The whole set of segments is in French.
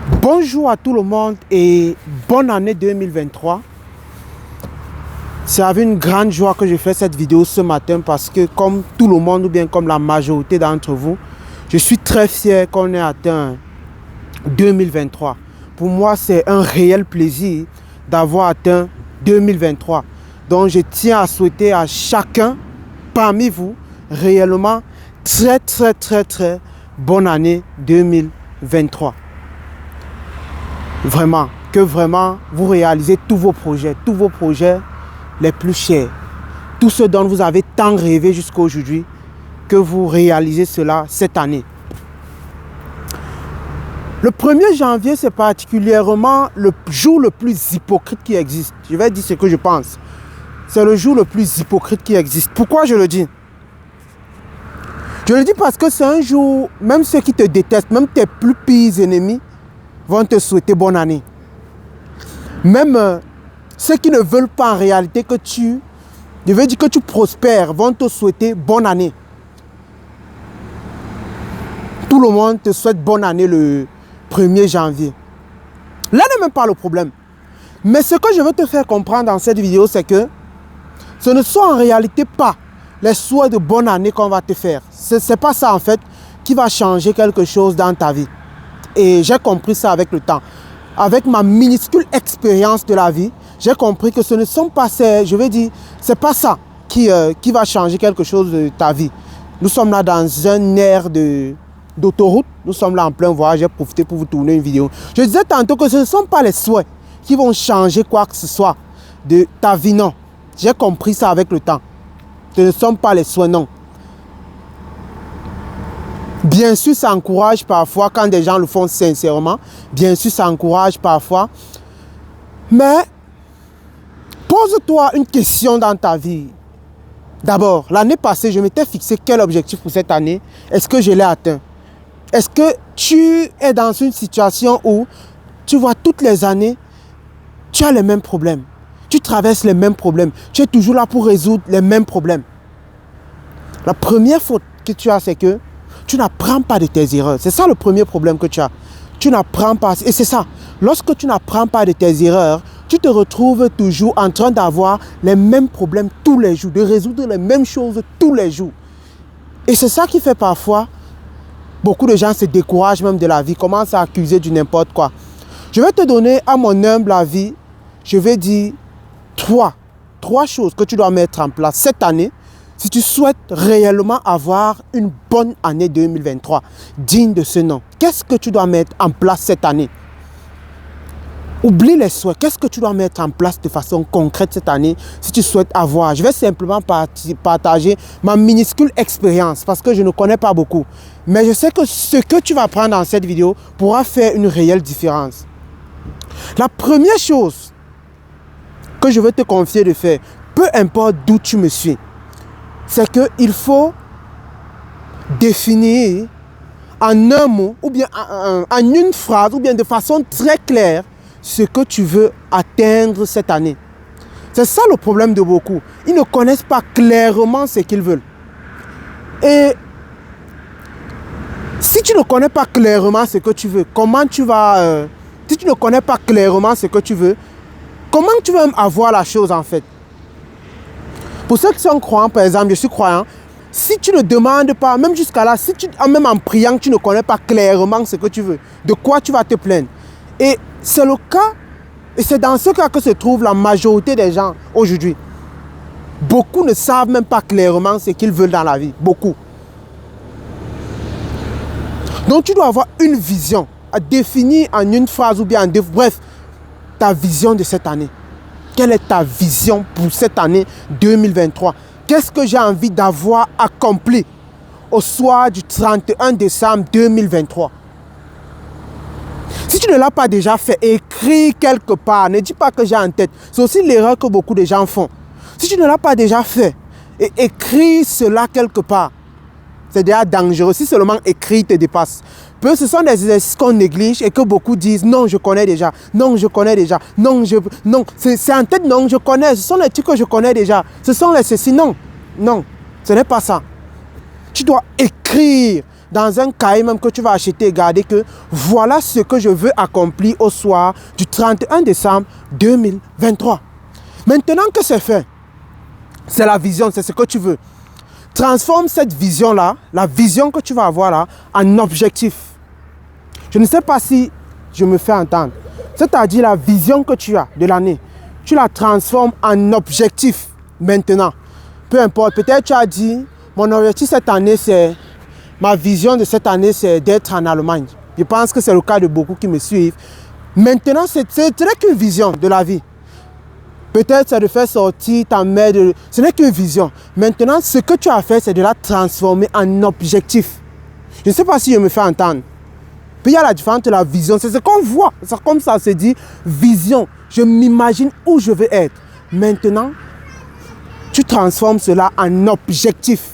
Bonjour à tout le monde et bonne année 2023. C'est avec une grande joie que je fais cette vidéo ce matin parce que comme tout le monde ou bien comme la majorité d'entre vous, je suis très fier qu'on ait atteint 2023. Pour moi, c'est un réel plaisir d'avoir atteint 2023. Donc, je tiens à souhaiter à chacun parmi vous réellement très bonne année 2023. Vraiment, que vraiment vous réalisez tous vos projets les plus chers. Tout ce dont vous avez tant rêvé jusqu'à aujourd'hui, que vous réalisez cela cette année. Le 1er janvier, c'est particulièrement le jour le plus hypocrite qui existe. Je vais dire ce que je pense. C'est le jour le plus hypocrite qui existe. Pourquoi je le dis? Je le dis parce que c'est un jour, même ceux qui te détestent, même tes plus pires ennemis, vont te souhaiter bonne année. Même ceux qui ne veulent pas en réalité que tu prospères, vont te souhaiter bonne année. Tout le monde te souhaite bonne année le 1er janvier. Là n'est même pas le problème. Mais ce que je veux te faire comprendre dans cette vidéo, c'est que ce ne sont en réalité pas les souhaits de bonne année qu'on va te faire. Ce n'est pas ça en fait qui va changer quelque chose dans ta vie. Et j'ai compris ça avec le temps. Avec ma minuscule expérience de la vie, j'ai compris que ce ne sont pas ces, c'est pas ça qui va changer quelque chose de ta vie. Nous sommes là dans un air d'autoroute. Nous sommes là en plein voyage. J'ai profité pour vous tourner une vidéo. Je disais tantôt que ce ne sont pas les souhaits qui vont changer quoi que ce soit de ta vie, non. J'ai compris ça avec le temps. Ce ne sont pas les souhaits, non. Bien sûr, ça encourage parfois quand des gens le font sincèrement. Bien sûr, ça encourage parfois. Mais pose-toi une question dans ta vie. D'abord, l'année passée, je m'étais fixé quel objectif pour cette année? Est-ce que je l'ai atteint? Est-ce que tu es dans une situation où tu vois toutes les années, tu as les mêmes problèmes? Tu traverses les mêmes problèmes. Tu es toujours là pour résoudre les mêmes problèmes. La première faute que tu as, c'est que tu n'apprends pas de tes erreurs. C'est ça le premier problème que tu as. Tu n'apprends pas. Et c'est ça. Lorsque tu n'apprends pas de tes erreurs, tu te retrouves toujours en train d'avoir les mêmes problèmes tous les jours, de résoudre les mêmes choses tous les jours. Et c'est ça qui fait parfois, beaucoup de gens se découragent même de la vie, commencent à accuser du n'importe quoi. Je vais te donner, à mon humble avis, je vais dire trois choses que tu dois mettre en place cette année si tu souhaites réellement avoir une bonne année 2023, digne de ce nom. Qu'est-ce que tu dois mettre en place cette année? Oublie les souhaits. Qu'est-ce que tu dois mettre en place de façon concrète cette année si tu souhaites avoir? Je vais simplement partager ma minuscule expérience parce que je ne connais pas beaucoup. Mais je sais que ce que tu vas prendre dans cette vidéo pourra faire une réelle différence. La première chose que je veux te confier de faire, peu importe d'où tu me suis, c'est qu'il faut définir en un mot ou bien en une phrase ou bien de façon très claire ce que tu veux atteindre cette année. C'est ça le problème de beaucoup. Ils ne connaissent pas clairement ce qu'ils veulent. Et si tu ne connais pas clairement ce que tu veux, comment tu vas... si tu ne connais pas clairement ce que tu veux, comment tu vas avoir la chose en fait? Pour ceux qui sont croyants, par exemple, je suis croyant, si tu ne demandes pas, même jusqu'à là, si même en priant, tu ne connais pas clairement ce que tu veux, de quoi tu vas te plaindre. Et c'est le cas, et c'est dans ce cas que se trouve la majorité des gens aujourd'hui. Beaucoup ne savent même pas clairement ce qu'ils veulent dans la vie. Beaucoup. Donc tu dois avoir une vision à définir en une phrase ou bien en deux. Bref, ta vision de cette année. Quelle est ta vision pour cette année 2023? Qu'est-ce que j'ai envie d'avoir accompli au soir du 31 décembre 2023? Si tu ne l'as pas déjà fait, écris quelque part. Ne dis pas que j'ai en tête. C'est aussi l'erreur que beaucoup de gens font. Si tu ne l'as pas déjà fait, écris cela quelque part. C'est déjà dangereux. Si seulement écrit te dépasse. Ce sont des exercices qu'on néglige et que beaucoup disent non, je connais déjà. Non, je connais déjà. Non, c'est en tête, non, je connais. Ce sont les trucs que je connais déjà. Ce sont les ceci. Non, ce n'est pas ça. Tu dois écrire dans un cahier même que tu vas acheter et garder que voilà ce que je veux accomplir au soir du 31 décembre 2023. Maintenant que c'est fait, c'est la vision, c'est ce que tu veux. Transforme cette vision-là, la vision que tu vas avoir là, en objectif. Je ne sais pas si je me fais entendre. C'est-à-dire la vision que tu as de l'année, tu la transformes en objectif maintenant. Peu importe, peut-être tu as dit, mon objectif cette année, c'est, ma vision de cette année, c'est d'être en Allemagne. Je pense que c'est le cas de beaucoup qui me suivent. Maintenant, ce n'est qu'une vision de la vie. Peut-être c'est de faire sortir ta mère de... Ce n'est qu'une vision. Maintenant, ce que tu as fait, c'est de la transformer en objectif. Je ne sais pas si je me fais entendre. Puis il y a la différence de la vision. C'est ce qu'on voit. C'est comme ça se dit vision. Je m'imagine où je veux être. Maintenant, tu transformes cela en objectif.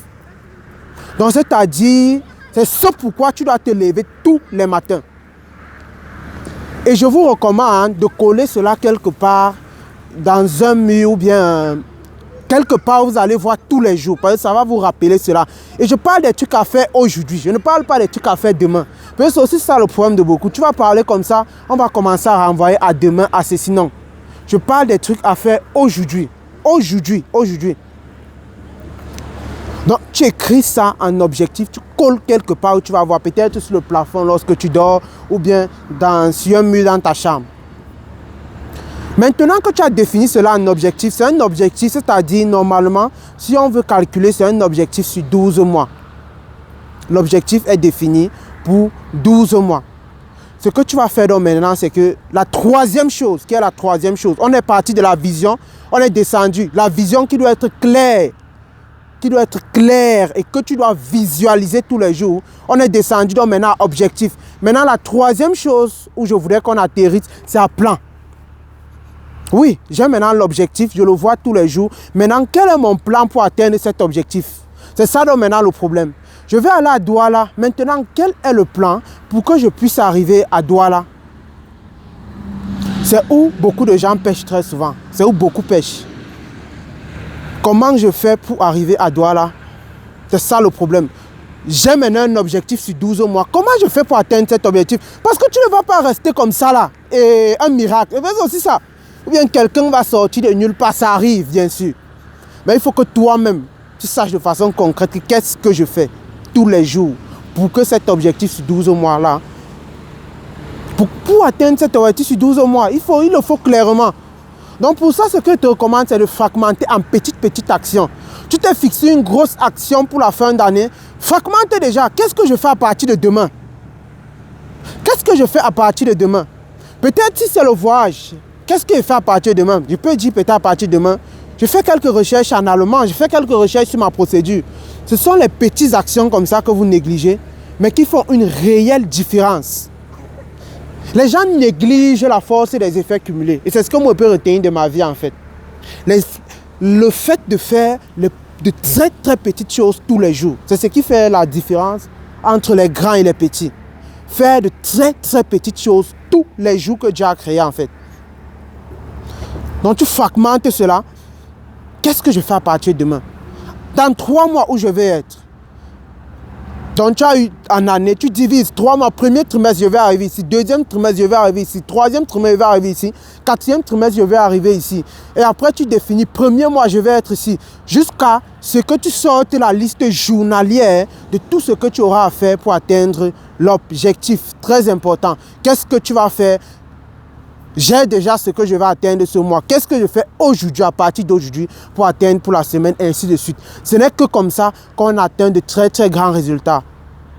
Donc, c'est-à-dire, c'est ce pourquoi tu dois te lever tous les matins. Et je vous recommande de coller cela quelque part dans un mur ou bien quelque part où vous allez voir tous les jours. Parce que ça va vous rappeler cela. Et je parle des trucs à faire aujourd'hui. Je ne parle pas des trucs à faire demain. Parce que c'est aussi ça le problème de beaucoup. Tu vas parler comme ça, on va commencer à renvoyer à demain, à ceci. Non. Je parle des trucs à faire aujourd'hui. Aujourd'hui. Donc, tu écris ça en objectif, tu colles quelque part où tu vas voir, peut-être sur le plafond lorsque tu dors ou bien sur un mur dans ta chambre. Maintenant que tu as défini cela en objectif, c'est un objectif, c'est-à-dire normalement, si on veut calculer, c'est un objectif sur 12 mois. L'objectif est défini pour 12 mois. Ce que tu vas faire donc maintenant, c'est que la troisième chose, on est parti de la vision, on est descendu. La vision qui doit être claire, et que tu dois visualiser tous les jours. On est descendu donc maintenant à objectif. Maintenant, la troisième chose où je voudrais qu'on atterrisse, c'est à plan. Oui, j'ai maintenant l'objectif, je le vois tous les jours. Maintenant, quel est mon plan pour atteindre cet objectif? C'est ça donc maintenant le problème. Je vais aller à Douala. Maintenant, quel est le plan pour que je puisse arriver à Douala? C'est où beaucoup de gens pêchent très souvent. C'est où beaucoup pêchent. Comment je fais pour arriver à Douala? C'est ça le problème. J'ai maintenant un objectif sur 12 mois. Comment je fais pour atteindre cet objectif? Parce que tu ne vas pas rester comme ça là. Et un miracle. C'est aussi ça. Ou bien quelqu'un va sortir de nulle part. Ça arrive, bien sûr. Mais il faut que toi-même, tu saches de façon concrète qu'est-ce que je fais tous les jours pour que cet objectif sur 12 mois là, pour atteindre cet objectif sur 12 mois, il le faut clairement. Donc pour ça, ce que je te recommande, c'est de fragmenter en petites actions. Tu t'es fixé une grosse action pour la fin d'année. Fragmente déjà. Qu'est-ce que je fais à partir de demain? Qu'est-ce que je fais à partir de demain? Peut-être si c'est le voyage, qu'est-ce que je fais à partir de demain? Je peux dire peut-être à partir de demain, je fais quelques recherches en allemand, je fais quelques recherches sur ma procédure. Ce sont les petites actions comme ça que vous négligez, mais qui font une réelle différence. Les gens négligent la force des effets cumulés. Et c'est ce que moi je peux retenir de ma vie en fait. Le fait de faire de très petites choses tous les jours, c'est ce qui fait la différence entre les grands et les petits. Faire de très petites choses tous les jours que Dieu a créé en fait. Donc tu fragmentes cela. Qu'est-ce que je fais à partir de demain? Dans 3 mois où je vais être. Donc tu as eu en année, tu divises 3 mois, premier trimestre je vais arriver ici, deuxième trimestre je vais arriver ici, troisième trimestre je vais arriver ici, quatrième trimestre je vais arriver ici. Et après tu définis, premier mois je vais être ici, jusqu'à ce que tu sortes la liste journalière de tout ce que tu auras à faire pour atteindre l'objectif. Très important. Qu'est-ce que tu vas faire? J'ai déjà ce que je vais atteindre ce mois. Qu'est-ce que je fais aujourd'hui, à partir d'aujourd'hui, pour atteindre pour la semaine, et ainsi de suite. Ce n'est que comme ça qu'on atteint de très grands résultats.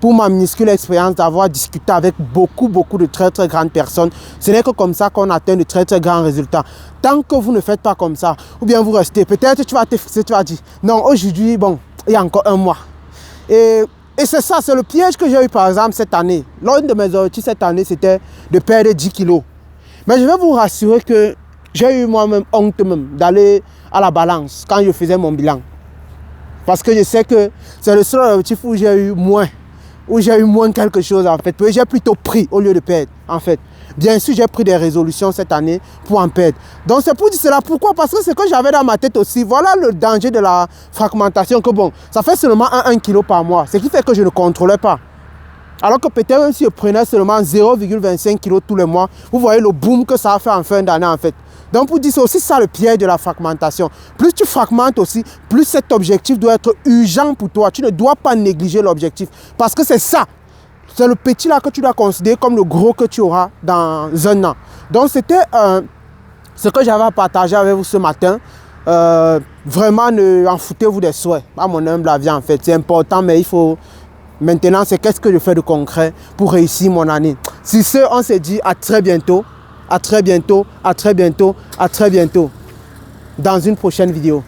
Pour ma minuscule expérience d'avoir discuté avec beaucoup de très grandes personnes, ce n'est que comme ça qu'on atteint de très grands résultats. Tant que vous ne faites pas comme ça, ou bien vous restez, peut-être tu vas te fixer, tu vas dire, non, aujourd'hui, bon, il y a encore un mois. Et c'est ça, c'est le piège que j'ai eu par exemple cette année. L'un de mes objectifs cette année, c'était de perdre 10 kilos. Mais je vais vous rassurer que j'ai eu moi-même honte même d'aller à la balance quand je faisais mon bilan. Parce que je sais que c'est le seul objectif où j'ai eu moins quelque chose en fait. J'ai plutôt pris au lieu de perdre en fait. Bien sûr, j'ai pris des résolutions cette année pour en perdre. Donc c'est pour dire cela. Pourquoi? Parce que c'est ce que j'avais dans ma tête aussi. Voilà le danger de la fragmentation. Que bon, ça fait seulement 1 kg par mois. Ce qui fait que je ne contrôlais pas. Alors que peut-être même si je prenais seulement 0,25 kg tous les mois, vous voyez le boom que ça va faire en fin d'année en fait. Donc pour dire, c'est aussi ça le piège de la fragmentation. Plus tu fragmentes aussi, plus cet objectif doit être urgent pour toi. Tu ne dois pas négliger l'objectif. Parce que c'est ça. C'est le petit là que tu dois considérer comme le gros que tu auras dans un an. Donc c'était ce que j'avais à partager avec vous ce matin. Vraiment, ne en foutez-vous des souhaits. À mon humble avis en fait. C'est important, mais il faut... Maintenant, c'est qu'est-ce que je fais de concret pour réussir mon année. Sur ce, on se dit à très bientôt. À très bientôt, à très bientôt, à très bientôt. Dans une prochaine vidéo.